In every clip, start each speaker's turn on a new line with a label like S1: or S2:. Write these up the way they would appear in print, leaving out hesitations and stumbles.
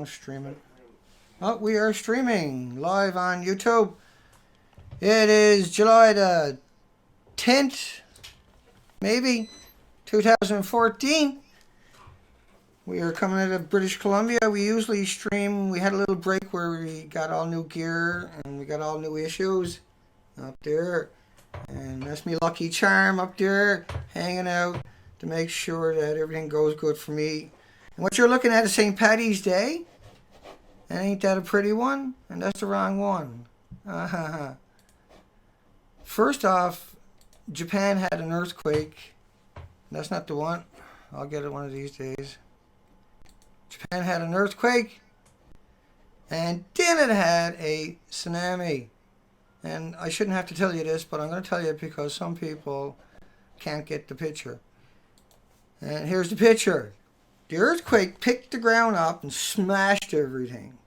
S1: I'm streaming. Oh, we are streaming live on YouTube. It is July the 10th, maybe, 2014. We are coming out of British Columbia. We usually stream. We had a little break where we got all new gear and we got all new issues up there. And that's me lucky charm up there, hanging out to make sure that everything goes good for me. And what you're looking at is St. Paddy's Day. And ain't that a pretty one? And that's the wrong one. First off, Japan had an earthquake. That's not the one. I'll get it one of these days. Japan had an earthquake. And then it had a tsunami. And I shouldn't have to tell you this, but I'm going to tell you it because some people can't get the picture. And here's the picture. The earthquake picked the ground up and smashed everything.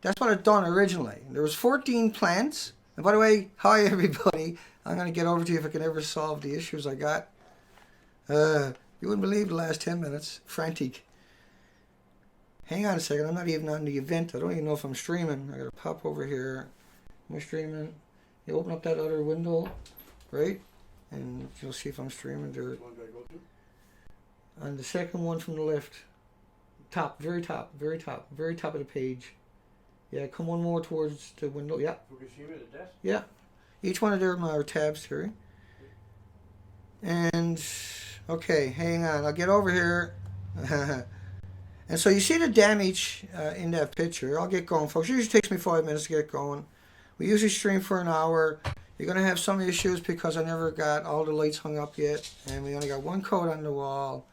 S1: That's what it done originally. There was 14 plants. And by the way, hi everybody. I'm going to get over to you if I can ever solve the issues I got. You wouldn't believe the last 10 minutes. Frantic. Hang on a second. I'm not even on the event. I don't even know if I'm streaming. I got to pop over here. Am I streaming? You open up that other window, right? And you'll see if I'm streaming there.
S2: Which one do I go to?
S1: On the second one from the left. Top, very top, very top, very top of the page. Yeah, come one more towards the window. Yeah.
S2: Fukushima, the desk?
S1: Yeah. Each one of them are tabs here. And, okay, hang on. I'll get over here. And so you see the damage in that picture. I'll get going, folks. It usually takes me 5 minutes to get going. We usually stream for an hour. You're going to have some issues because I never got all the lights hung up yet. And we only got one coat on the wall.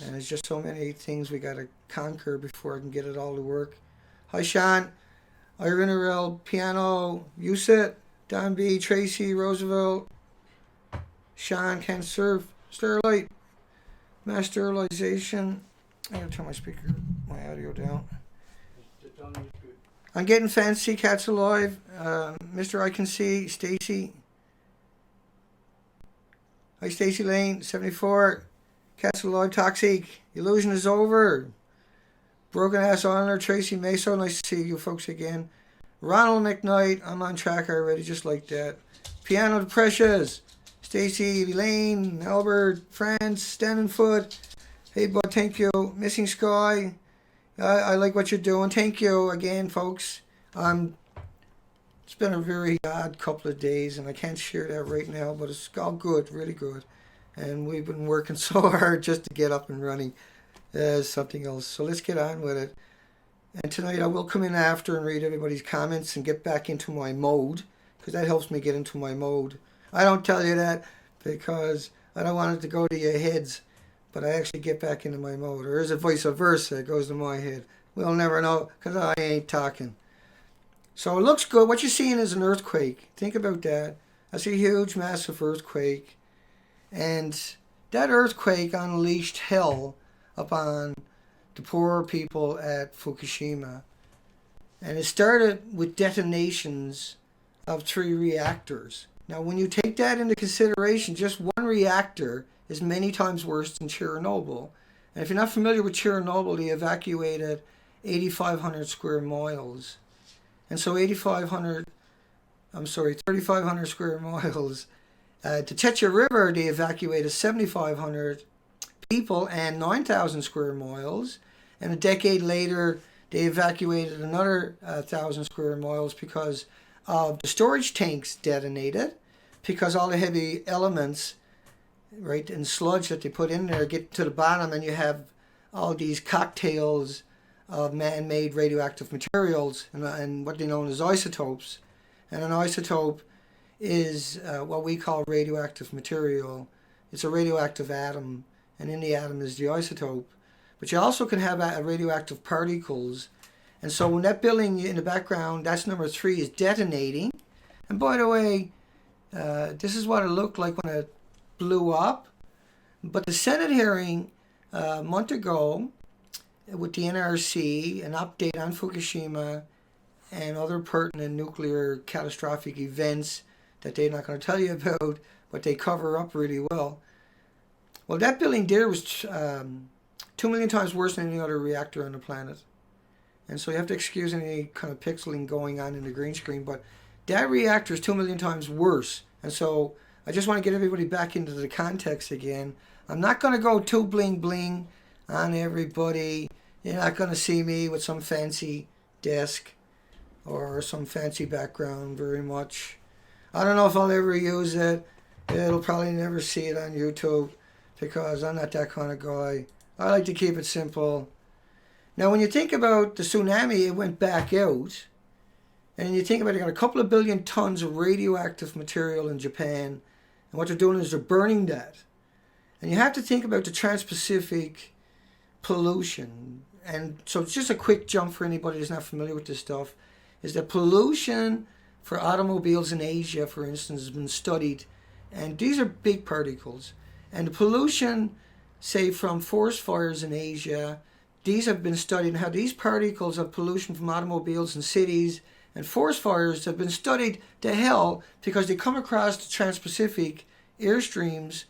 S1: And there's just so many things we got to conquer before I can get it all to work. Hi, Sean. Irene Arel, Piano, Yusit, Don B, Tracy, Roosevelt, Sean, Ken Surf, Sterlight, Mass Sterilization. I gotta turn my audio down. I'm getting fancy, Cats Alive, Mr. I Can See, Stacy. Hi, Stacy Lane, 74. Cats Alive, Toxic. Illusion is over. Broken Ass Honor, Tracy Meso, nice to see you folks again. Ronald McKnight, I'm on track already, just like that. Piano the Precious, Stacy, Elaine, Albert, France, Standing Foot. Hey, bud, thank you. Missing Sky, I like what you're doing. Thank you again, folks. It's been a very odd couple of days, and I can't share that right now, but it's all good, really good. And we've been working so hard just to get up and running. Something else. So let's get on with it. And tonight I will come in after and read everybody's comments and get back into my mode, because that helps me get into my mode. I don't tell you that because I don't want it to go to your heads, but I actually get back into my mode. Or is it vice versa? It goes to my head. We'll never know because I ain't talking. So it looks good. What you're seeing is an earthquake. Think about that. That's a huge, massive earthquake. And that earthquake unleashed hell upon the poor people at Fukushima. And it started with detonations of 3 reactors. Now, when you take that into consideration, just one reactor is many times worse than Chernobyl. And if you're not familiar with Chernobyl, they evacuated 8,500 square miles. And so 3,500 square miles. To Techa River, they evacuated 7,500 people and 9,000 square miles. And a decade later, they evacuated another 1,000 square miles because of the storage tanks detonated, because all the heavy elements, right, and sludge that they put in there get to the bottom, and you have all these cocktails of man-made radioactive materials and what they know as isotopes. And an isotope is what we call radioactive material. It's a radioactive atom, and in the atom is the isotope. But you also can have radioactive particles. And so when that building in the background, that's number 3, is detonating. And by the way, this is what it looked like when it blew up. But the Senate hearing a month ago with the NRC, an update on Fukushima and other pertinent nuclear catastrophic events that they're not going to tell you about, but they cover up really well. Well, that building there was 2 million times worse than any other reactor on the planet. And so you have to excuse any kind of pixeling going on in the green screen. But that reactor is 2 million times worse. And so I just want to get everybody back into the context again. I'm not going to go too bling bling on everybody. You're not going to see me with some fancy desk or some fancy background very much. I don't know if I'll ever use it. It'll probably never see it on YouTube because I'm not that kind of guy. I like to keep it simple. Now, when you think about the tsunami, it went back out. And you think about it, you got a couple of billion tons of radioactive material in Japan. And what they're doing is they're burning that. And you have to think about the Trans-Pacific pollution. And so it's just a quick jump for anybody who's not familiar with this stuff, is that pollution for automobiles in Asia, for instance, has been studied. And these are big particles. And the pollution, say, from forest fires in Asia, these have been studied, and how these particles of pollution from automobiles and cities and forest fires have been studied to hell because they come across the Trans-Pacific airstreams,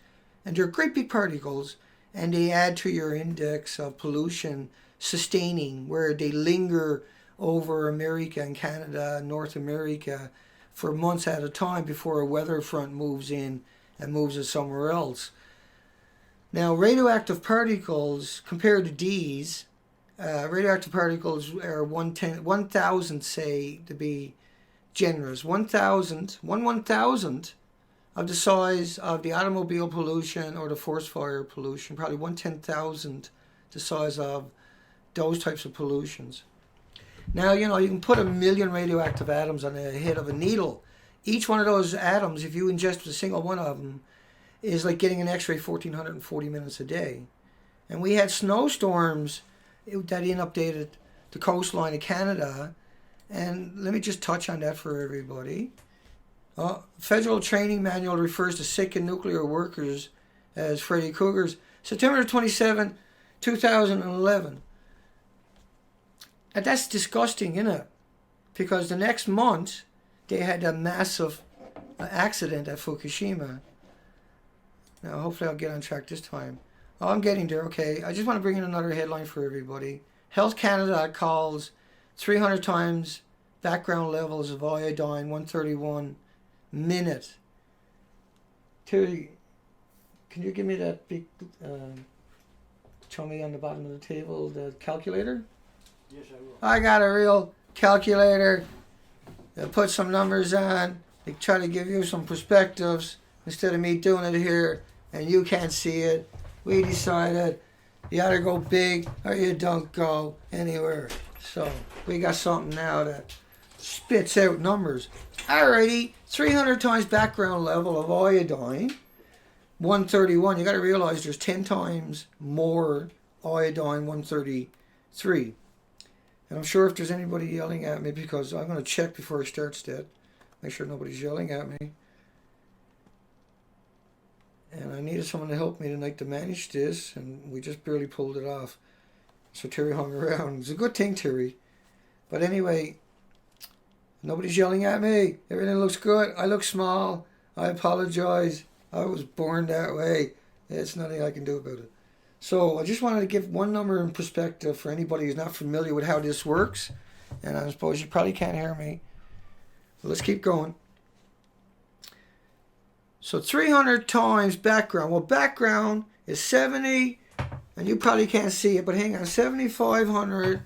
S1: and they're great big particles, and they add to your index of pollution sustaining, where they linger over America and Canada and North America for months at a time before a weather front moves in and moves it somewhere else. Now, radioactive particles, compared to these, radioactive particles are 1,000, say, to be generous. 1,000 of the size of the automobile pollution or the forest fire pollution, probably 1/10,000 the size of those types of pollutions. Now, you know, you can put 1,000,000 radioactive atoms on the head of a needle. Each one of those atoms, if you ingest a single one of them, is like getting an x-ray 1,440 minutes a day. And we had snowstorms that inundated the coastline of Canada. And let me just touch on that for everybody. Federal Training Manual refers to sick and nuclear workers as Freddy Cougars. September 27, 2011. And that's disgusting, isn't it? Because the next month, they had a massive accident at Fukushima. Now, hopefully I'll get on track this time. Oh, I'm getting there. Okay, I just want to bring in another headline for everybody. Health Canada calls 300 times background levels of iodine, 131 minute. Terry, can you give me that big, show me on the bottom of the table, the calculator?
S2: Yes, I will.
S1: I got a real calculator. They put some numbers on. They try to give you some perspectives instead of me doing it here and you can't see it. We decided you either go big or you don't go anywhere. So we got something now that spits out numbers. Alrighty, 300 times background level of iodine, 131. You got to realize there's 10 times more iodine, 133. And I'm sure if there's anybody yelling at me, because I'm going to check before I start that, make sure nobody's yelling at me. And I needed someone to help me tonight to manage this, and we just barely pulled it off. So Terry hung around. It's a good thing, Terry. But anyway, nobody's yelling at me. Everything looks good. I look small. I apologize. I was born that way. There's nothing I can do about it. So I just wanted to give one number in perspective for anybody who's not familiar with how this works. And I suppose you probably can't hear me. But let's keep going. So 300 times background. Well, background is 70, and you probably can't see it, but hang on, 7,500.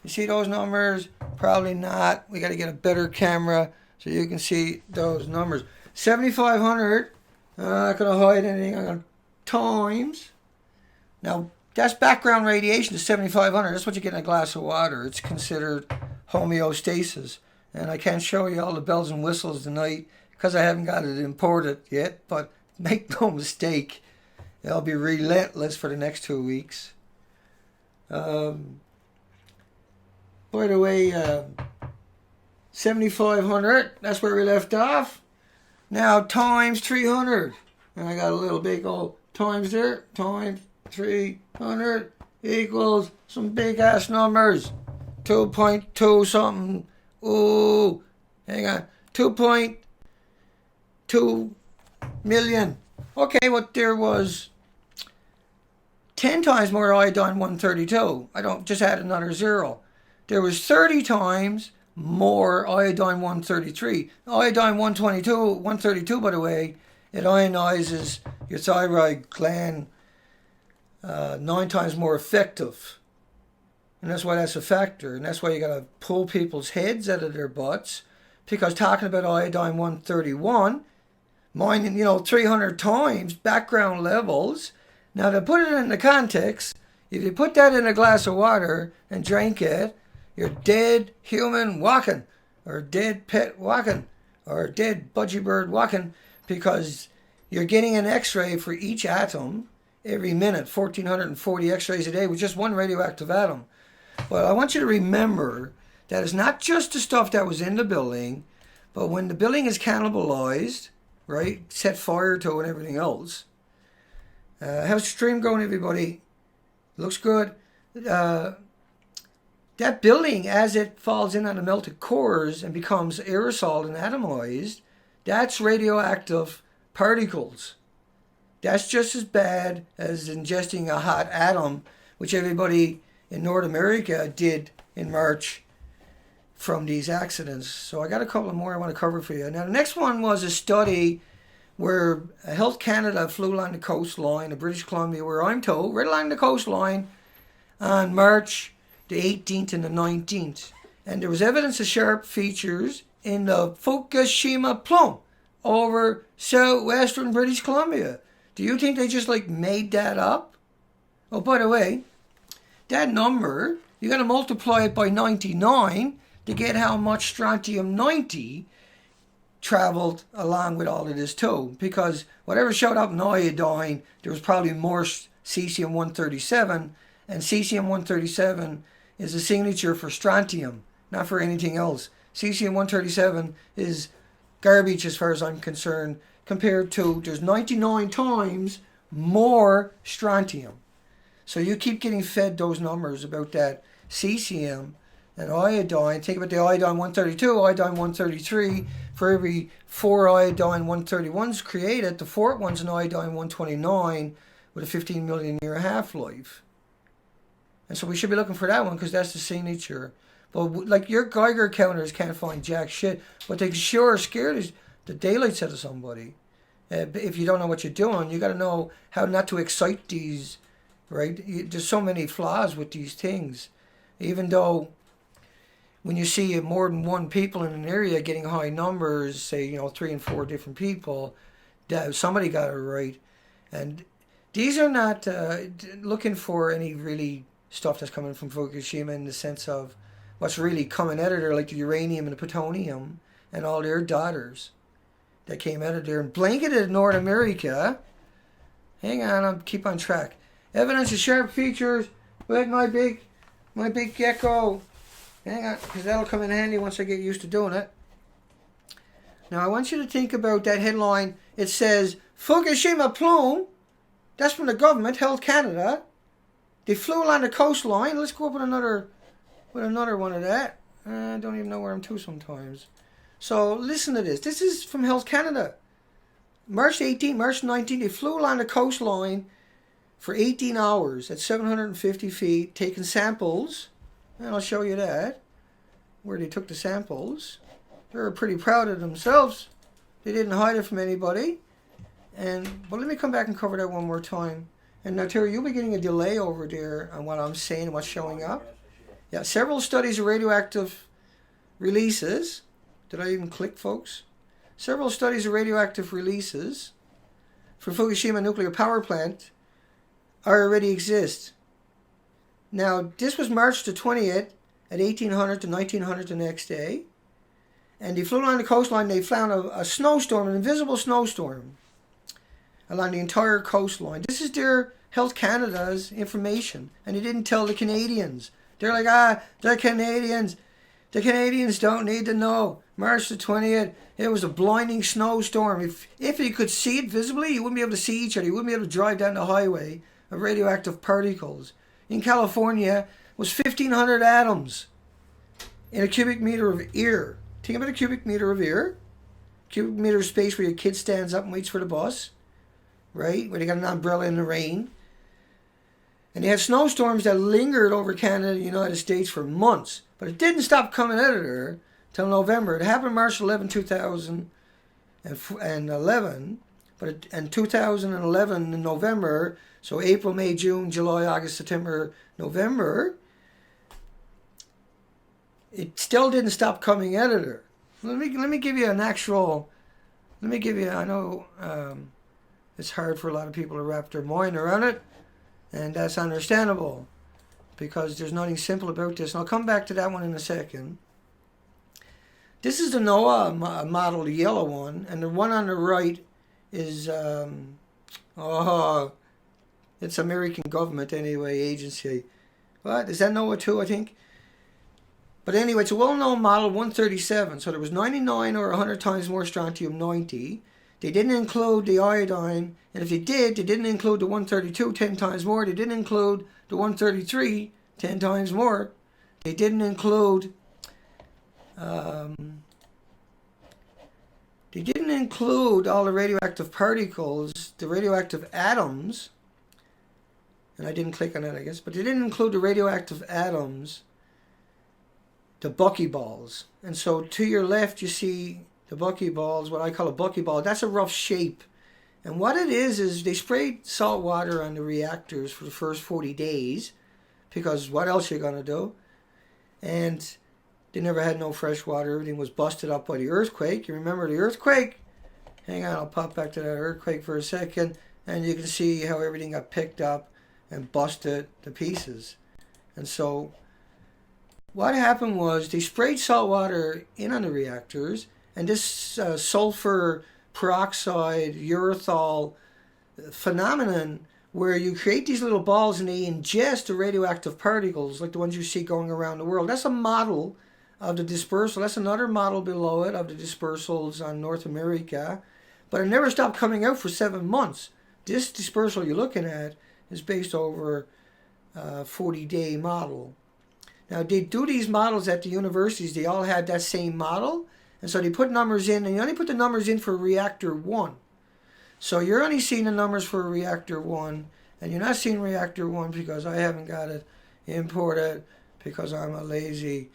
S1: You see those numbers? Probably not. We got to get a better camera so you can see those numbers. 7,500. I'm not going to hide anything. I'm going to times. Now, that's background radiation to 7,500. That's what you get in a glass of water. It's considered homeostasis. And I can't show you all the bells and whistles tonight because I haven't got it imported yet. But make no mistake, I'll be relentless for the next 2 weeks. By the way, 7,500, that's where we left off. Now, times 300. And I got a little big old times there. Times 300 equals some big ass numbers. 2.2 something. Ooh, hang on. 2.2 million. Okay, well, there was 10 times more iodine 132. I don't just add another zero. there was 30 times more iodine-133. Iodine-122, 132, by the way, it ionizes your thyroid gland 9 times more effective. And that's why that's a factor. And that's why you got to pull people's heads out of their butts. Because talking about iodine-131, mining, 300 times background levels. Now, to put it in the context, if you put that in a glass of water and drink it, you're dead human walking, or dead pet walking, or dead budgie bird walking, because you're getting an X-ray for each atom every minute, 1,440 X-rays a day with just one radioactive atom. But I want you to remember that it's not just the stuff that was in the building, but when the building is cannibalized, right, set fire to and everything else. How's the stream going, everybody? Looks good. That building, as it falls in on the melted cores and becomes aerosol and atomized, that's radioactive particles. That's just as bad as ingesting a hot atom, which everybody in North America did in March from these accidents. So I got a couple more I want to cover for you. Now, the next one was a study where Health Canada flew along the coastline of British Columbia, where I'm told, right along the coastline on March the 18th and the 19th. And there was evidence of sharp features in the Fukushima plume over southwestern British Columbia. Do you think they just made that up? Oh, by the way, that number, you got to multiply it by 99 to get how much strontium-90 traveled along with all of this too. Because whatever showed up in iodine, there was probably more cesium-137, and cesium-137 is a signature for strontium, not for anything else. Cesium-137 is garbage as far as I'm concerned, compared to there's 99 times more strontium. So you keep getting fed those numbers about that cesium and iodine. Think about the iodine-132, iodine-133. For every 4 iodine-131s created, the fourth one's an iodine-129 with a 15 million year half-life. And so we should be looking for that one because that's the signature. But your Geiger counters can't find jack shit. But they sure are scared as the daylights out of somebody. If you don't know what you're doing, you got to know how not to excite these, right? There's so many flaws with these things. Even though when you see more than one people in an area getting high numbers, say, 3 and 4 different people, somebody got it right. And these are not looking for any really stuff that's coming from Fukushima in the sense of what's really coming out of there, like the uranium and the plutonium and all their daughters that came out of there and blanketed North America. Hang on, I'll keep on track. Evidence of sharp features with my big gecko. Hang on, because that'll come in handy once I get used to doing it. Now, I want you to think about that headline. It says, Fukushima plume. That's from the government, Health Canada. They flew along the coastline. Let's go up with another one of that. I don't even know where I'm to sometimes. So, listen to this. This is from Health Canada. March 18, March 19, they flew along the coastline for 18 hours at 750 feet, taking samples. And I'll show you that, where they took the samples. They were pretty proud of themselves. They didn't hide it from anybody. But let me come back and cover that one more time. And now, Terry, you'll be getting a delay over there on what I'm saying and what's showing up. Yeah, several studies of radioactive releases. Did I even click, folks? Several studies of radioactive releases for Fukushima nuclear power plant already exist. Now, this was March the 20th at 1800 to 1900 the next day. And they flew along the coastline. They found a snowstorm, an invisible snowstorm, along the entire coastline. This is their Health Canada's information. And they didn't tell the Canadians. They're like, they're Canadians. The Canadians don't need to know. March the 20th, it was a blinding snowstorm. If you could see it visibly, you wouldn't be able to see each other. You wouldn't be able to drive down the highway of radioactive particles. In California, was 1,500 atoms in a cubic meter of air. Think about a cubic meter of air. Cubic meter of space where your kid stands up and waits for the bus. Right? Where they got an umbrella in the rain. And they had snowstorms that lingered over Canada and the United States for months. But it didn't stop coming out of there till November. It happened March 11, 2011. But in 2011 in November, so April, May, June, July, August, September, November, it still didn't stop coming out of there. Let me give you an actual. Let me give you. I know it's hard for a lot of people to wrap their mind around it, and that's understandable because there's nothing simple about this. And I'll come back to that one in a second. This is the NOAA model, the yellow one, and the one on the right is it's American government anyway, agency. What is that NOAA 2? I think. But anyway, it's a well-known model 137. So there was 99 or 100 times more strontium-90. They didn't include the iodine, and if they did, they didn't include the 132 10 times more. They didn't include the 133 10 times more. They didn't include all the radioactive particles, the radioactive atoms, and I didn't click on that, I guess, but they didn't include the radioactive atoms, the buckyballs. And so to your left, you see the buckyballs, what I call a buckyball. That's a rough shape. And what it is they sprayed salt water on the reactors for the first 40 days, because what else are you going to do? And they never had no fresh water. Everything was busted up by the earthquake. You remember the earthquake? Hang on, I'll pop back to that earthquake for a second. And you can see how everything got picked up and busted to pieces. And so what happened was they sprayed salt water in on the reactors, and this sulfur peroxide urethol phenomenon where you create these little balls and they ingest the radioactive particles like the ones you see going around the world. That's a model of the dispersal. That's another model below it of the dispersals on North America. But it never stopped coming out for 7 months. This dispersal you're looking at is based over a 40-day model. Now, they do these models at the universities. They all had that same model. And so they put numbers in, and you only put the numbers in for reactor 1. So you're only seeing the numbers for reactor 1, and you're not seeing reactor 1 because I haven't got it imported because I'm a lazy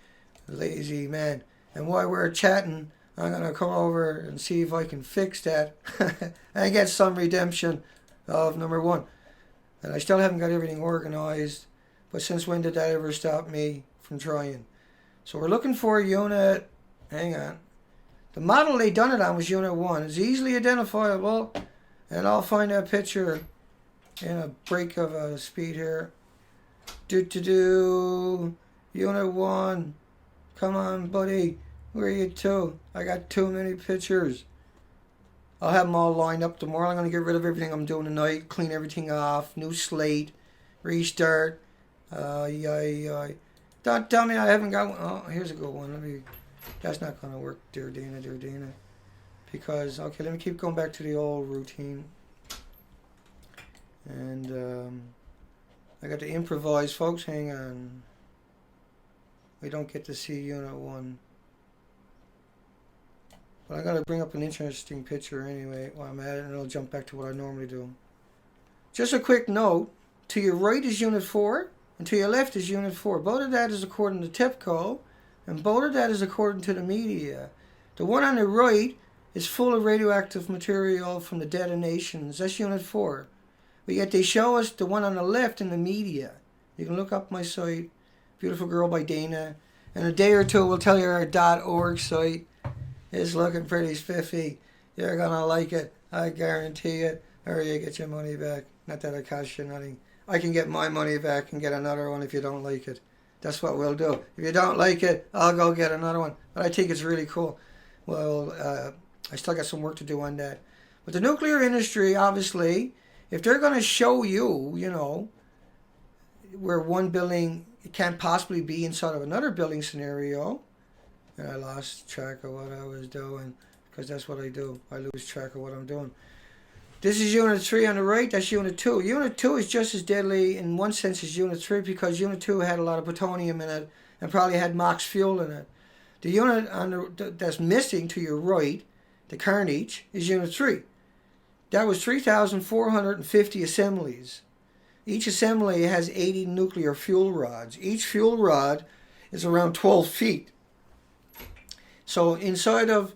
S1: man. And while we're chatting, I'm going to come over and see if I can fix that and get some redemption of number 1. And I still haven't got everything organized, but since when did that ever stop me from trying? So we're looking for unit, hang on. The model they done it on was unit 1. It's easily identifiable, and I'll find that picture in a break of a speed here. Unit 1. Come on, buddy. Where are you to? I got too many pictures. I'll have them all lined up tomorrow. I'm going to get rid of everything I'm doing tonight, clean everything off, new slate, restart. Don't tell me I haven't got one. Oh, here's a good one. That's not going to work, dear Dana. Because, okay, let me keep going back to the old routine. And I got to improvise, folks. Hang on. We don't get to see unit 1. But I'm going to bring up an interesting picture anyway while I'm at it, and I'll jump back to what I normally do. Just a quick note. To your right is unit 4, and to your left is unit 4. Both of that is according to TIPCO, and both of that is according to the media. The one on the right is full of radioactive material from the detonations. That's unit 4. But yet they show us the one on the left in the media. You can look up my site, Beautiful Girl by Dana. In a day or two, we'll tell you our .org site is looking pretty spiffy. You're going to like it. I guarantee it. Or you get your money back. Not that it costs you nothing. I can get my money back and get another one if you don't like it. That's what we'll do. If you don't like it, I'll go get another one. But I think it's really cool. Well, I still got some work to do on that. But the nuclear industry, obviously, if they're going to show you, you know, where one building can't possibly be inside of another building scenario, and I lost track of what I was doing, because that's what I do. I lose track of what I'm doing. This is Unit 3 on the right. That's Unit 2. Unit 2 is just as deadly in one sense as Unit 3 because Unit 2 had a lot of plutonium in it and probably had MOX fuel in it. The unit that's missing to your right, the carnage, is Unit 3. That was 3,450 assemblies. Each assembly has 80 nuclear fuel rods. Each fuel rod is around 12 feet. So inside of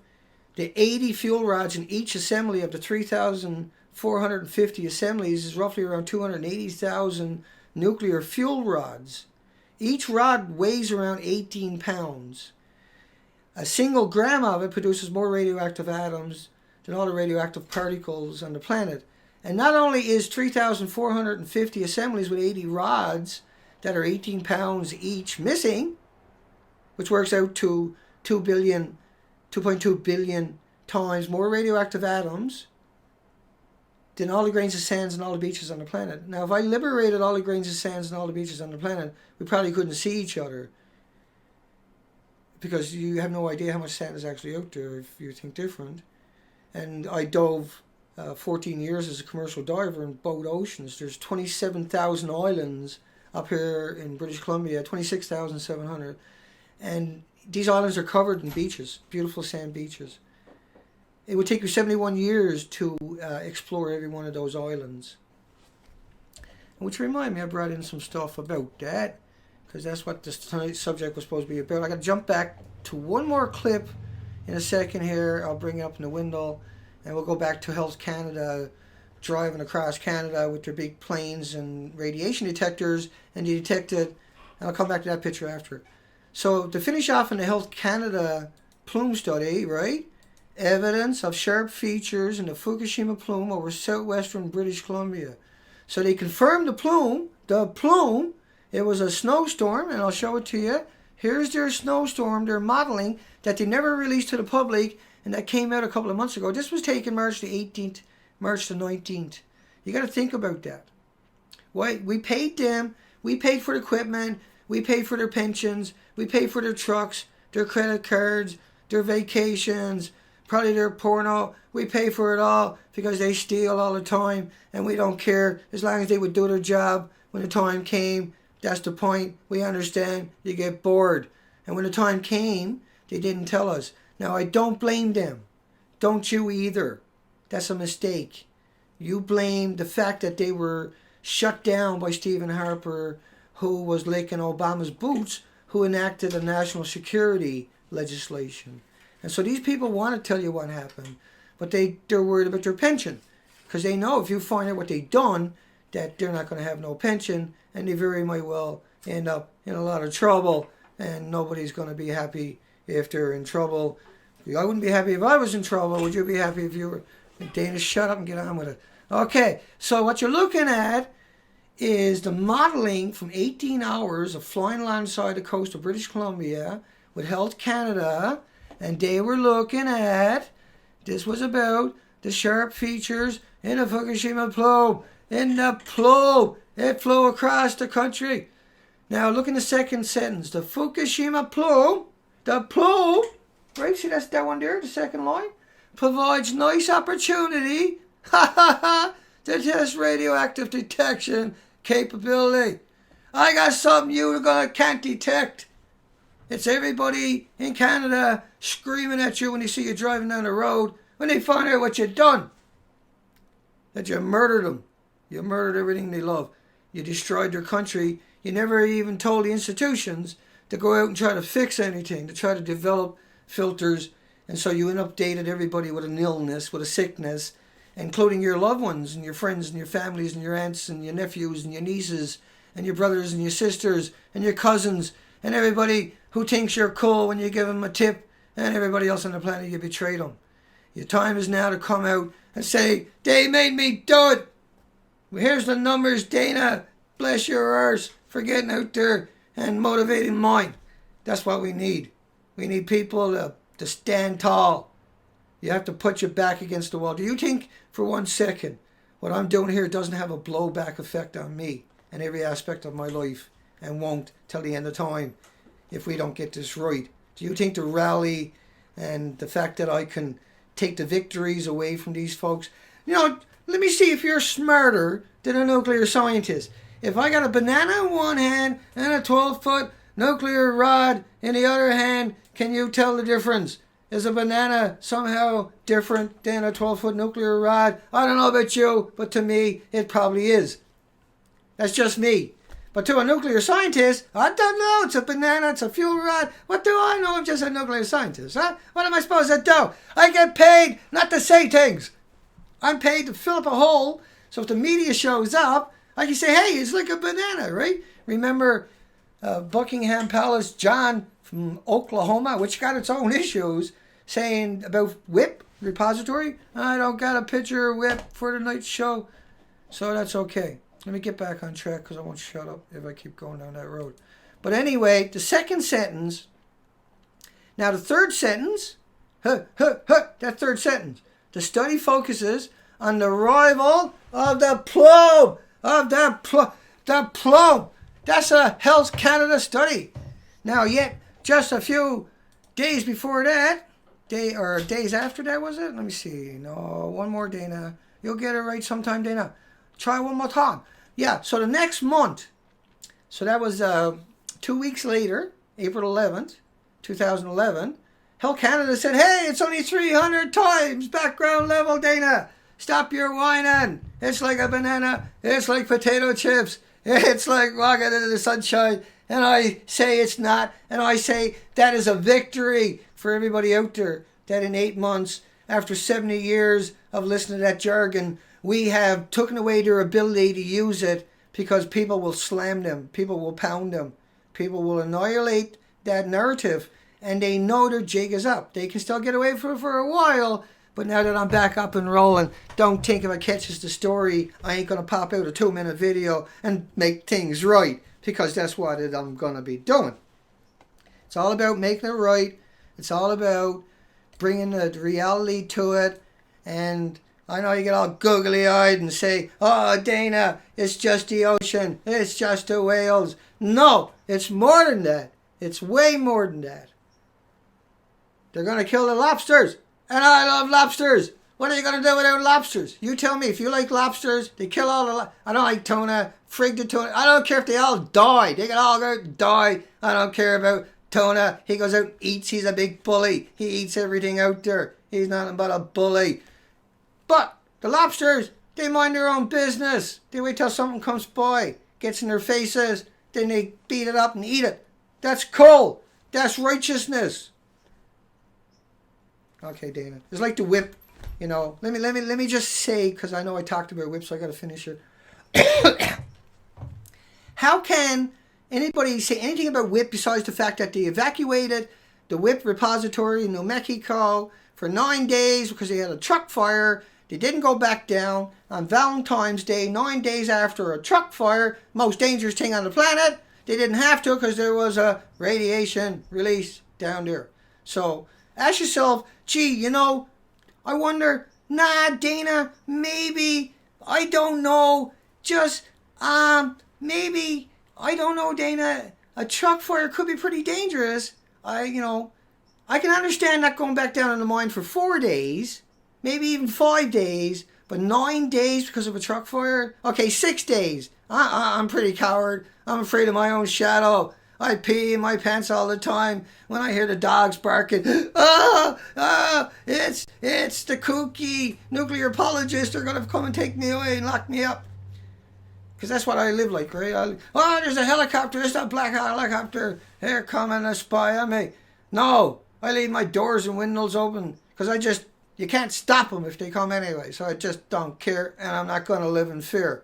S1: the 80 fuel rods in each assembly of the 3,450 assemblies is roughly around 280,000 nuclear fuel rods. Each rod weighs around 18 pounds. A single gram of it produces more radioactive atoms than all the radioactive particles on the planet. And not only is 3,450 assemblies with 80 rods that are 18 pounds each missing, which works out to 2.2 billion times more radioactive atoms than all the grains of sands and all the beaches on the planet. Now, if I liberated all the grains of sands and all the beaches on the planet, we probably couldn't see each other, because you have no idea how much sand is actually out there if you think different. And I dove 14 years as a commercial diver in both oceans. There's 27,000 islands up here in British Columbia, 26,700. And these islands are covered in beaches, beautiful sand beaches. It would take you 71 years to explore every one of those islands. Which remind me, I brought in some stuff about that, because that's what this tonight's subject was supposed to be about. I got to jump back to one more clip in a second here. I'll bring it up in the window, and we'll go back to Health Canada, driving across Canada with their big planes and radiation detectors, and they detected, and I'll come back to that picture after. So to finish off in the Health Canada plume study, right? Evidence of sharp features in the Fukushima plume over southwestern British Columbia. So they confirmed the plume, it was a snowstorm, and I'll show it to you. Here's their snowstorm, their modeling, that they never released to the public, and that came out a couple of months ago. This was taken March the 18th, March the 19th. You got to think about that. Why? We paid them, we paid for the equipment, we paid for their pensions, we paid for their trucks, their credit cards, their vacations, probably their porno. We pay for it all because they steal all the time, and we don't care as long as they would do their job when the time came. That's the point. We understand. You get bored. And when the time came, they didn't tell us. Now, I don't blame them. Don't you either. That's a mistake. You blame the fact that they were shut down by Stephen Harper, who was licking Obama's boots, who enacted a national security legislation. And so these people want to tell you what happened, but they're worried about their pension, because they know if you find out what they've done, that they're not going to have no pension, and they very might well end up in a lot of trouble, and nobody's going to be happy if they're in trouble. I wouldn't be happy if I was in trouble. Would you be happy if you were? Dana, shut up and get on with it. Okay, so what you're looking at is the modeling from 18 hours of flying alongside the coast of British Columbia with Health Canada, and they were looking at, this was about the sharp features in the Fukushima plume. In the plume, it flew across the country. Now look in the second sentence. The Fukushima plume, right, see that's that one there, the second line, provides nice opportunity to test radioactive detection capability. I got something you can't detect. It's everybody in Canada screaming at you when they see you driving down the road, when they find out what you've done. That you murdered them. You murdered everything they love. You destroyed their country. You never even told the institutions to go out and try to fix anything, to try to develop filters. And so you inundated everybody with an illness, with a sickness, including your loved ones and your friends and your families and your aunts and your nephews and your nieces and your brothers and your sisters and your cousins and everybody who thinks you're cool when you give them a tip, and everybody else on the planet you betrayed them. Your time is now to come out and say, they made me do it. Well, here's the numbers, Dana. Bless your arse for getting out there and motivating mine. That's what we need. We need people to stand tall. You have to put your back against the wall. Do you think for 1 second what I'm doing here doesn't have a blowback effect on me and every aspect of my life, and won't till the end of time if we don't get this right? Do you think the rally and the fact that I can take the victories away from these folks? Let me see if you're smarter than a nuclear scientist. If I got a banana in one hand and a 12-foot nuclear rod in the other hand, can you tell the difference? Is a banana somehow different than a 12-foot nuclear rod? I don't know about you, but to me, it probably is. That's just me. But to a nuclear scientist, I don't know. It's a banana. It's a fuel rod. What do I know? I'm just a nuclear scientist. Huh? What am I supposed to do? I get paid not to say things. I'm paid to fill up a hole. So if the media shows up, I can say, hey, it's like a banana, right? Remember Buckingham Palace John from Oklahoma, which got its own issues, saying about whip repository. I don't got a picture of whip for tonight's show. So that's okay. Let me get back on track because I won't shut up if I keep going down that road. But anyway, the second sentence. Now the third sentence. That third sentence. The study focuses on the arrival of the plume. The plume. That's a Health Canada study. Now yet, just a few days before that, days after that, was it? Let me see. No, one more, Dana. You'll get it right sometime, Dana. Try one more time. Yeah, so the next month, so that was 2 weeks later, April 11th, 2011, Health Canada said, hey, it's only 300 times background level, Dana. Stop your whining. It's like a banana. It's like potato chips. It's like walking into the sunshine. And I say it's not. And I say that is a victory for everybody out there that in 8 months, after 70 years of listening to that jargon, we have taken away their ability to use it because people will slam them. People will pound them. People will annihilate that narrative. And they know their jig is up. They can still get away from it for a while. But now that I'm back up and rolling, don't think if I catches the story, I ain't going to pop out a 2-minute video and make things right. Because that's what I'm going to be doing. It's all about making it right. It's all about bringing the reality to it. And I know you get all googly-eyed and say, oh, Dana, it's just the ocean. It's just the whales. No, it's more than that. It's way more than that. They're going to kill the lobsters. And I love lobsters. What are you going to do without lobsters? You tell me. If you like lobsters, they kill all the I don't like tuna. Frig the tuna. I don't care if they all die. They can all go out and die. I don't care about tuna. He goes out and eats. He's a big bully. He eats everything out there. He's nothing but a bully. But the lobsters, they mind their own business. They wait till something comes by, gets in their faces, then they beat it up and eat it. That's cool. That's righteousness. Okay, Dana. It's like the whip. You know, let me just say, because I know I talked about whip, so I got to finish it. How can anybody say anything about whip besides the fact that they evacuated the whip repository in New Mexico for 9 days because they had a truck fire? They didn't go back down on Valentine's Day, 9 days after a truck fire, most dangerous thing on the planet. They didn't have to because there was a radiation release down there. So ask yourself, gee, you know, I wonder, nah, Dana, maybe, I don't know, just, maybe, I don't know, Dana, a truck fire could be pretty dangerous. I can understand not going back down in the mine for 4 days, maybe even 5 days, but 9 days because of a truck fire? Okay, 6 days. I'm pretty coward. I'm afraid of my own shadow. I pee in my pants all the time when I hear the dogs barking. It's the kooky nuclear apologists. They're going to come and take me away and lock me up. Because that's what I live like, right? There's a helicopter. There's a black helicopter. They're coming to spy on me. No, I leave my doors and windows open because you can't stop them if they come anyway. So I just don't care, and I'm not going to live in fear.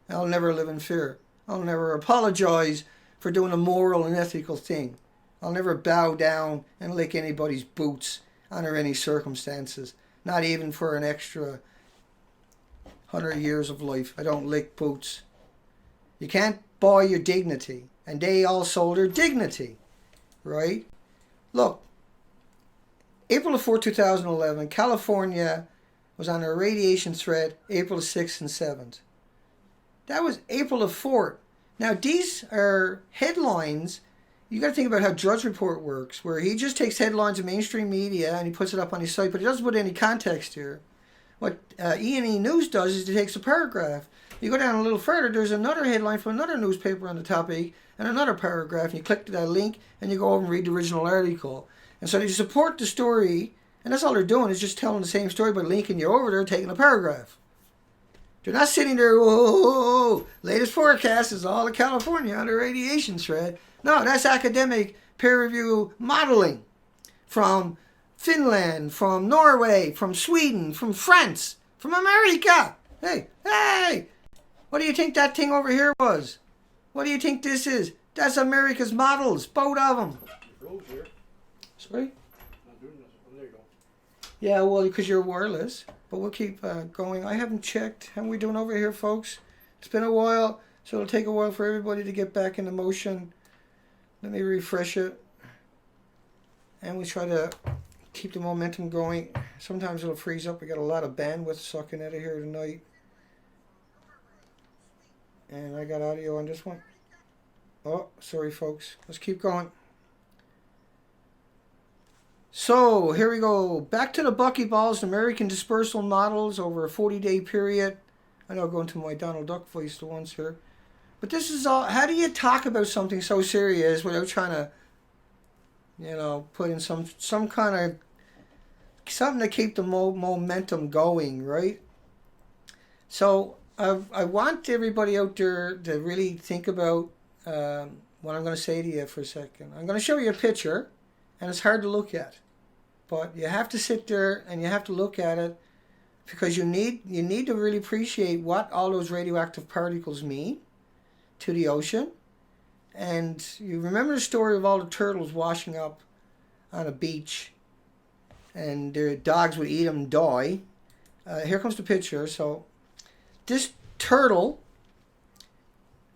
S1: I'll never live in fear. I'll never apologize for doing a moral and ethical thing. I'll never bow down and lick anybody's boots under any circumstances. Not even for an extra 100 years of life. I don't lick boots. You can't buy your dignity. And they all sold their dignity. Right? Look. April 4, 2011, California was on a radiation threat April 6th and 7th. That was April 4th. Now, these are headlines. You got to think about how Drudge Report works, where he just takes headlines of mainstream media and he puts it up on his site, but he doesn't put any context here. What E&E News does is it takes a paragraph. You go down a little further, there's another headline from another newspaper on the topic and another paragraph, and you click to that link and you go over and read the original article. And so they support the story, and that's all they're doing is just telling the same story by linking you over there, taking a paragraph. They're not sitting there, whoa, ladies latest forecast is all of California under radiation threat. No, that's academic peer review modeling from Finland, from Norway, from Sweden, from France, from America. Hey, what do you think that thing over here was? What do you think this is? That's America's models, both of them.
S2: Rose here.
S1: Sorry?
S2: Not doing this. Oh, there you go.
S1: Yeah, well, because you're wireless. But we'll keep going. I haven't checked. How are we doing over here, folks? It's been a while, so it'll take a while for everybody to get back into motion. Let me refresh it. And we try to keep the momentum going. Sometimes it'll freeze up. We got a lot of bandwidth sucking out of here tonight. And I got audio on this one. Oh, sorry, folks. Let's keep going. So, here we go. Back to the buckyballs, American dispersal models over a 40-day period. I know I'm going to my Donald Duck voice the once here. But this is all, how do you talk about something so serious without trying to, you know, put in some kind of, something to keep the momentum going, right? So, I want everybody out there to really think about what I'm going to say to you for a second. I'm going to show you a picture, and it's hard to look at. But you have to sit there and you have to look at it because you need to really appreciate what all those radioactive particles mean to the ocean. And you remember the story of all the turtles washing up on a beach and their dogs would eat them and die. Here comes the picture. So this turtle,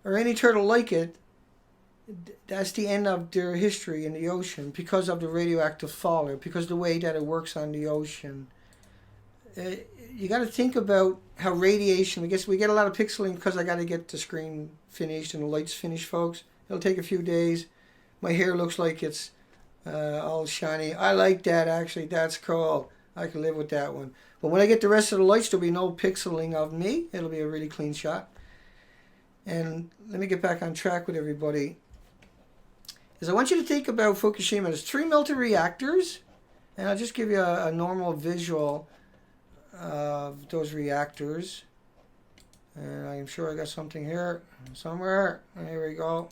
S1: or any turtle like it, that's the end of their history in the ocean because of the radioactive fallout, because of the way that it works on the ocean. You got to think about how radiation, I guess we get a lot of pixeling because I got to get the screen finished and the lights finished, folks. It'll take a few days. My hair looks like it's all shiny. I like that, actually. That's cool. I can live with that one. But when I get the rest of the lights, there'll be no pixeling of me. It'll be a really clean shot. And let me get back on track with everybody. I want you to think about Fukushima. There's 3 melted reactors, and I'll just give you a normal visual of those reactors. And I'm sure I got something here somewhere. Here we go.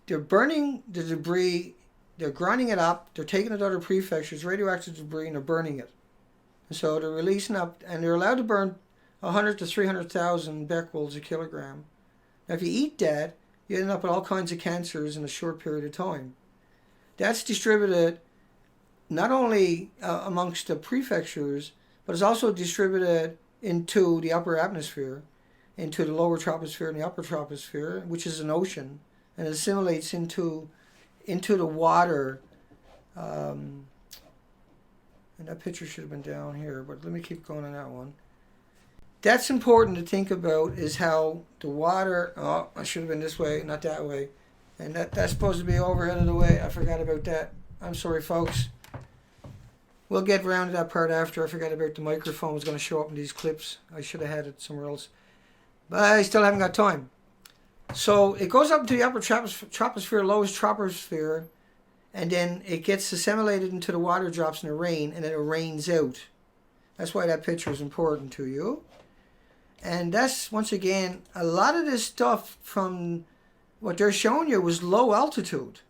S1: They're burning the debris. They're grinding it up. They're taking it to other prefectures, radioactive debris, and they're burning it. And so they're releasing up, and they're allowed to burn 100 to 300,000 becquerels a kilogram. Now, if you eat that, you end up with all kinds of cancers in a short period of time. That's distributed not only amongst the prefectures, but it's also distributed into the upper atmosphere, into the lower troposphere and the upper troposphere, which is an ocean, and it assimilates into the water. And that picture should have been down here, but let me keep going on that one. That's important to think about, is how the water, oh, I should have been this way, not that way. And that's supposed to be overhead of the way. I forgot about that. I'm sorry, folks. We'll get around to that part after. I forgot about the microphone was going to show up in these clips. I should have had it somewhere else. But I still haven't got time. So it goes up into the upper troposphere, lowest troposphere, and then it gets assimilated into the water drops in the rain, and then it rains out. That's why that picture is important to you. And that's, once again, a lot of this stuff from what they're showing you was low altitude.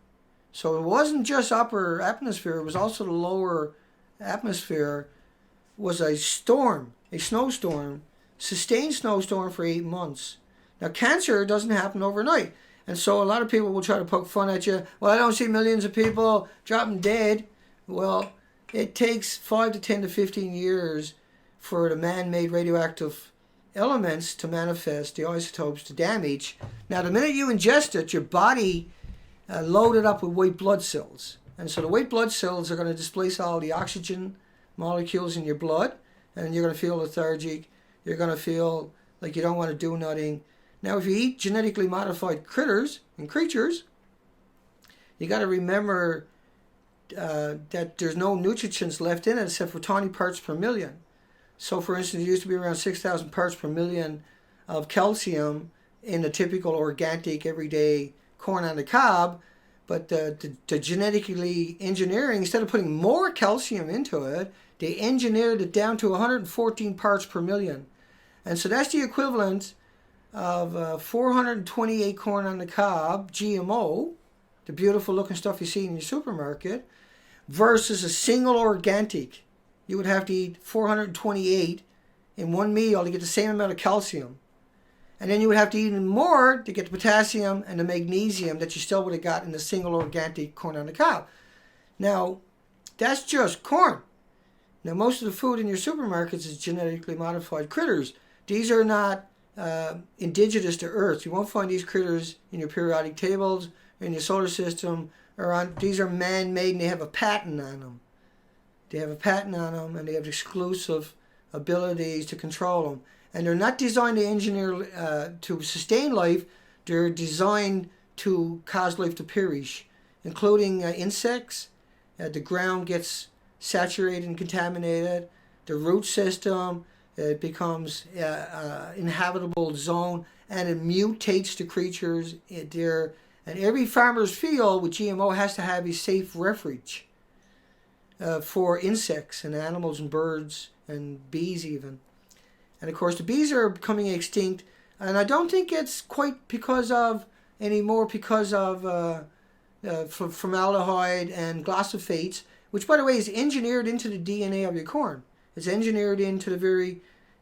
S1: So it wasn't just upper atmosphere, it was also the lower atmosphere was a storm, a snowstorm, sustained snowstorm for 8 months. Now, cancer doesn't happen overnight. And so a lot of people will try to poke fun at you. Well, I don't see millions of people dropping dead. Well, it takes 5 to 10 to 15 years for the man-made radioactive elements to manifest, the isotopes to damage. Now, the minute you ingest it, your body loaded up with white blood cells. And so the white blood cells are going to displace all the oxygen molecules in your blood, and you're going to feel lethargic. You're going to feel like you don't want to do nothing. Now, if you eat genetically modified critters and creatures, you got to remember that there's no nutrients left in it except for 20 parts per million. So, for instance, it used to be around 6,000 parts per million of calcium in a typical organic, everyday corn on the cob. But the genetically engineering, instead of putting more calcium into it, they engineered it down to 114 parts per million. And so that's the equivalent of 428 corn on the cob GMO, the beautiful looking stuff you see in your supermarket, versus a single organic. You would have to eat 428 in one meal to get the same amount of calcium. And then you would have to eat even more to get the potassium and the magnesium that you still would have got in the single organic corn on the cob. Now, that's just corn. Now, most of the food in your supermarkets is genetically modified critters. These are not indigenous to Earth. You won't find these critters in your periodic tables, in your solar system, these are man-made and they have a patent on them. They have a patent on them and they have exclusive abilities to control them. And they're not designed to engineer to sustain life. They're designed to cause life to perish, including insects. The ground gets saturated and contaminated. The root system becomes inhabitable zone, and it mutates the creatures. And every farmer's field with GMO has to have a safe refuge for insects and animals and birds and bees even. And of course the bees are becoming extinct, and I don't think it's quite because of formaldehyde and glyphosates, which by the way is engineered into the DNA of your corn. It's engineered into the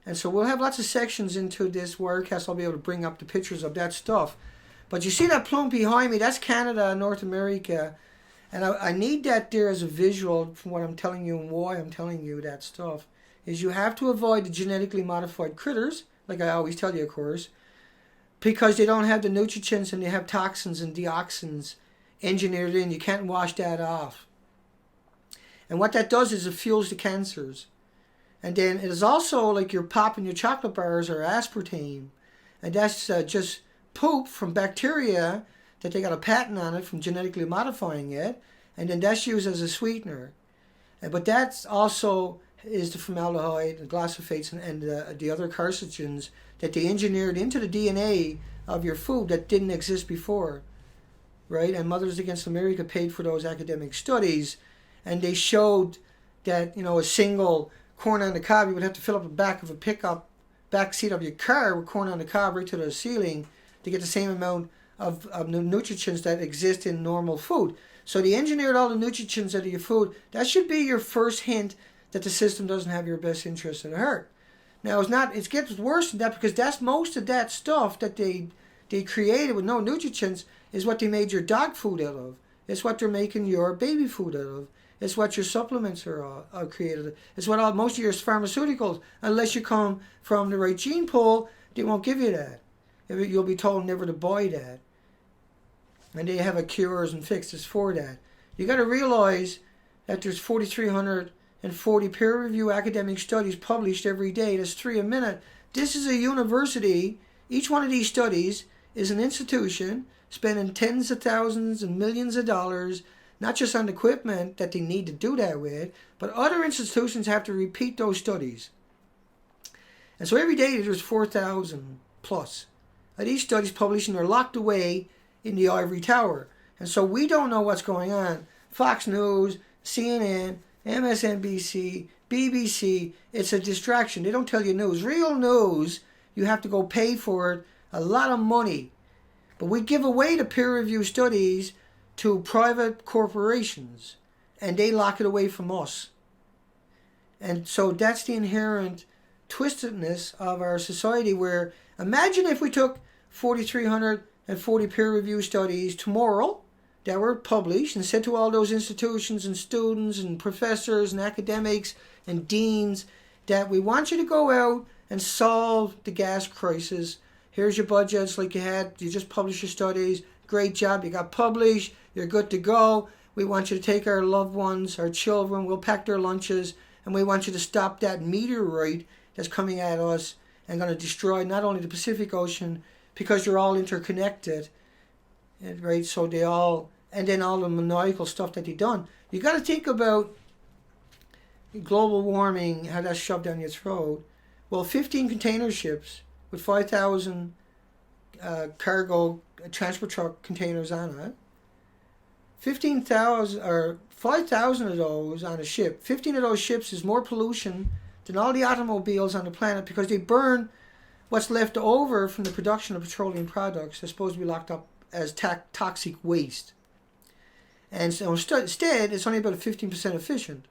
S1: and so we'll have lots of sections into this Wirecast. I'll be able to bring up the pictures of that stuff. But you see that plume behind me, that's Canada, North America. And I need that there as a visual from what I'm telling you and why I'm telling you that stuff. Is you have to avoid the genetically modified critters, like I always tell you, of course, because they don't have the nutrients and they have toxins and dioxins engineered in. You can't wash that off. And what that does is it fuels the cancers. And then it is also like you're popping your chocolate bars or aspartame. And that's just poop from bacteria that they got a patent on it from genetically modifying it. And then that's used as a sweetener. But that's also is the formaldehyde and glyphosates and the other carcinogens that they engineered into the DNA of your food that didn't exist before, right? And Mothers Against America paid for those academic studies, and they showed that a single corn on the cob, you would have to fill up the back of a back seat of your car with corn on the cob right to the ceiling to get the same amount of nutrients that exist in normal food. So they engineered all the nutrients out of your food. That should be your first hint that the system doesn't have your best interest at heart. Now it gets worse than that, because that's most of that stuff that they created with no nutrients is what they made your dog food out of. It's what they're making your baby food out of. It's what your supplements are created of. It's what most of your pharmaceuticals, unless you come from the right gene pool, they won't give you that. You'll be told never to buy that. And they have cures and fixes for that. You got to realize that there's 4,340 peer-reviewed academic studies published every day. That's 3 a minute. This is a university. Each one of these studies is an institution spending tens of thousands and millions of dollars, not just on equipment that they need to do that with, but other institutions have to repeat those studies. And so every day there's 4,000 plus of these studies published, and they're locked away in the ivory tower. And so we don't know what's going on. Fox News, CNN, MSNBC, BBC, it's a distraction. They don't tell you news. Real news, you have to go pay for it, a lot of money. But we give away the peer-reviewed studies to private corporations, and they lock it away from us. And so that's the inherent twistedness of our society, where imagine if we took 4,340 peer-reviewed studies tomorrow that were published and said to all those institutions and students and professors and academics and deans that we want you to go out and solve the gas crisis. Here's your budgets like you just published your studies. Great job, you got published, you're good to go. We want you to take our loved ones, our children, we'll pack their lunches, and we want you to stop that meteorite that's coming at us and going to destroy not only the Pacific Ocean, because you're all interconnected, right? So they all, and then all the maniacal stuff that they've done. You got to think about global warming, how that's shoved down your throat. Well, 15 container ships with 5,000 cargo transport truck containers on it. 15,000 or 5,000 of those on a ship. 15 of those ships is more pollution than all the automobiles on the planet, because they burn what's left over from the production of petroleum products is supposed to be locked up as toxic waste. And so instead, it's only about 15% efficient.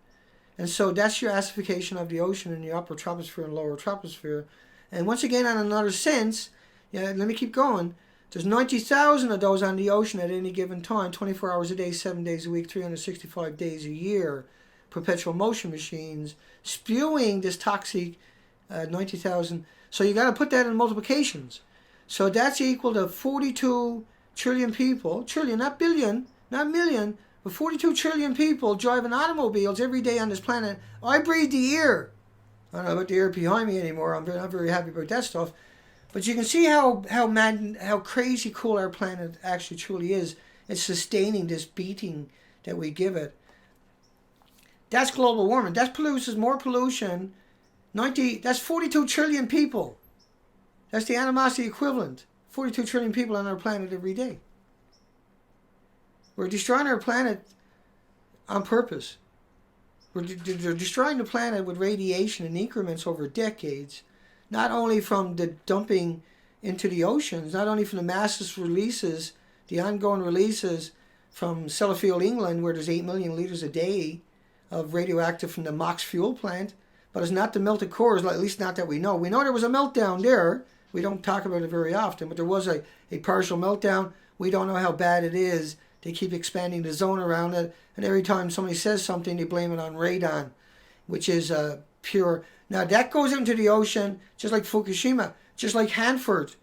S1: And so that's your acidification of the ocean in the upper troposphere and lower troposphere. And once again, on another sense, let me keep going. There's 90,000 of those on the ocean at any given time, 24 hours a day, 7 days a week, 365 days a year. Perpetual motion machines spewing this toxic 90,000. So you got to put that in multiplications. So that's equal to 42 trillion people, trillion, not billion, not million, but 42 trillion people driving automobiles every day on this planet. I breathe the air. I don't know about the air behind me anymore. I'm not very happy about that stuff. But you can see how crazy cool our planet actually truly is. It's sustaining this beating that we give it. That's global warming. That produces more pollution. That's 42 trillion people. That's the animosity equivalent. 42 trillion people on our planet every day. We're destroying our planet on purpose. We're destroying the planet with radiation in increments over decades, not only from the dumping into the oceans, not only from the massive releases, the ongoing releases from Sellafield, England, where there's 8 million litres a day of radioactive from the MOX fuel plant, but it's not the melted cores, at least not that we know. We know there was a meltdown there. We don't talk about it very often, but there was a partial meltdown. We don't know how bad it is. They keep expanding the zone around it, and every time somebody says something, they blame it on radon, which is pure. Now, that goes into the ocean, just like Fukushima, just like Hanford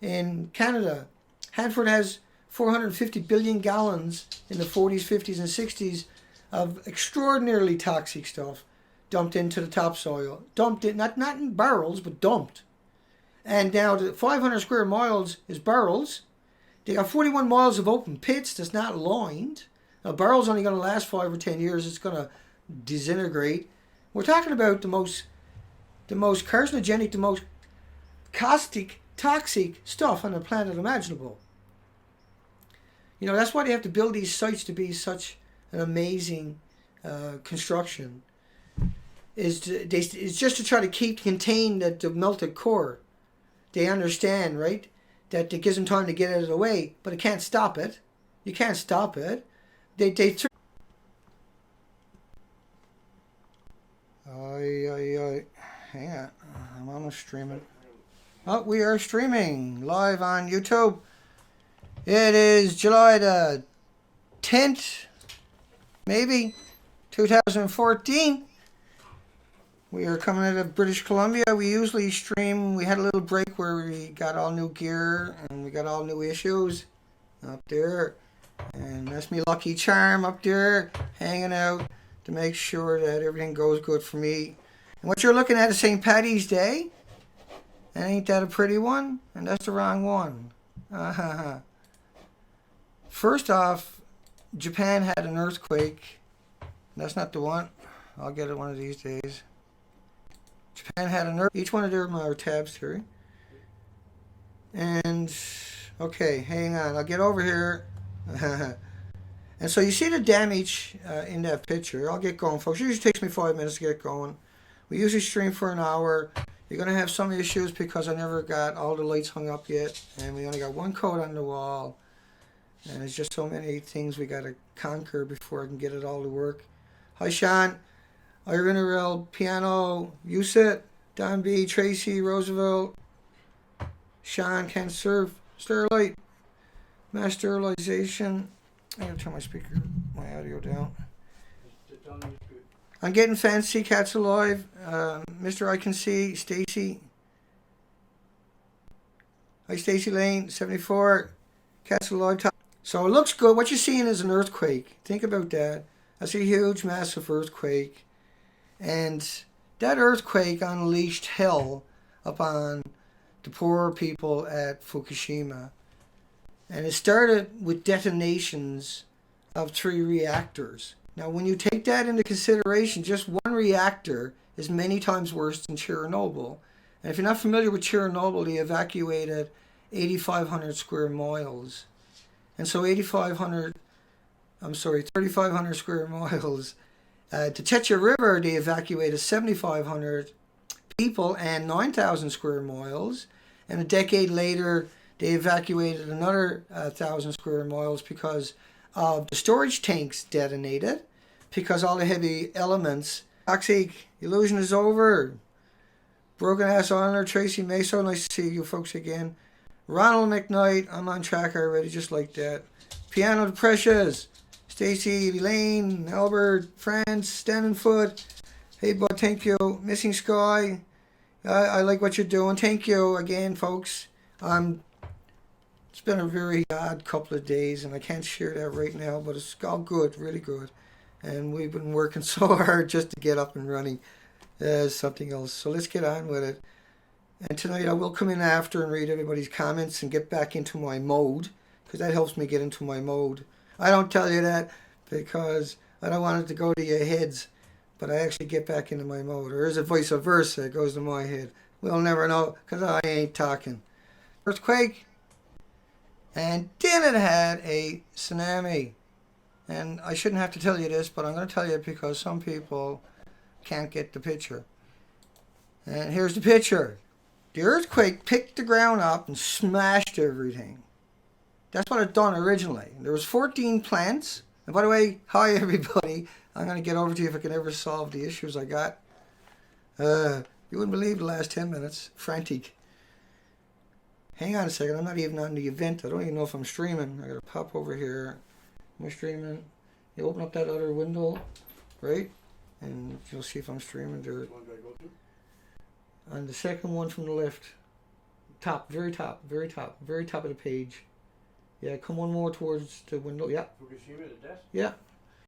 S1: in Canada. Hanford has 450 billion gallons in the 40s, 50s, and 60s of extraordinarily toxic stuff dumped into the topsoil. Dumped it, not in barrels, but dumped. And now the 500 square miles is barrels. They got 41 miles of open pits that's not lined. A barrel's only going to last 5 or 10 years. It's going to disintegrate. We're talking about the most carcinogenic, the most caustic, toxic stuff on the planet imaginable. You know, that's why they have to build these sites to be such an amazing construction. It's just to try to contain the melted core. They understand, right? That it gives them time to get out of the way, but it can't stop it. You can't stop it. Hang on. I'm almost streaming. Oh, we are streaming live on YouTube. It is July the 10th, maybe, 2014. We are coming out of British Columbia. We usually stream. We had a little break where we got all new gear and we got all new issues up there. And that's me lucky charm up there hanging out to make sure that everything goes good for me. And what you're looking at is St. Paddy's Day. And ain't that a pretty one? And that's the wrong one. First off, Japan had an earthquake. That's not the one. I'll get it one of these days. Japan had an earthquake. Each one of them are tabs here. And, okay, hang on. I'll get over here. And so you see the damage in that picture. I'll get going, folks. It usually takes me 5 minutes to get going. We usually stream for an hour. You're going to have some issues because I never got all the lights hung up yet. And we only got one coat on the wall. And there's just so many things we got to conquer before I can get it all to work. Hi, Sean. Irene Piano, Usit, Don B, Tracy, Roosevelt, Sean, Ken Surf, Sterlight, Mass Sterilization. I gotta turn my audio down. I'm getting fancy, Cats Alive, Mr. I Can See, Stacy. Hi, Stacy Lane, 74, Cats Alive. So it looks good. What you're seeing is an earthquake. Think about that. That's a huge, massive earthquake. And that earthquake unleashed hell upon the poor people at Fukushima. And it started with detonations of 3 reactors. Now, when you take that into consideration, just one reactor is many times worse than Chernobyl. And if you're not familiar with Chernobyl, they evacuated 8,500 square miles. And so 3,500 square miles. To Chetcha River, they evacuated 7,500 people and 9,000 square miles. And a decade later, they evacuated another 1,000 square miles because of the storage tanks detonated, because all the heavy elements. Toxic, illusion is over. Broken Ass Honor, Tracy Maso, nice to see you folks again. Ronald McKnight, I'm on track already, just like that. Piano the Precious, Stacy, Elaine, Albert, France, Standing Foot. Hey, bud, thank you. Missing Sky, I like what you're doing. Thank you again, folks. It's been a very odd couple of days, and I can't share that right now, but it's all good, really good. And we've been working so hard just to get up and running. Something else. So let's get on with it. And tonight I will come in after and read everybody's comments and get back into my mode, because that helps me get into my mode. I don't tell you that because I don't want it to go to your heads, but I actually get back into my mode. Or is it vice versa? It goes to my head. We'll never know because I ain't talking. Earthquake. And then it had a tsunami. And I shouldn't have to tell you this, but I'm going to tell you because some people can't get the picture. And here's the picture. The earthquake picked the ground up and smashed everything. That's what it done originally. There was 14 plants. And by the way, hi everybody. I'm going to get over to you if I can ever solve the issues I got. You wouldn't believe the last 10 minutes. Frantic. Hang on a second. I'm not even on the event. I don't even know if I'm streaming. I got to pop over here. Am I streaming? You open up that other window, right? And you'll see if I'm streaming there.
S2: Which one do I go to?
S1: On the second one from the left. Top, very top, very top, very top of the page. Yeah, come one more towards the window. Yeah.
S2: Fukushima, the desk?
S1: Yeah.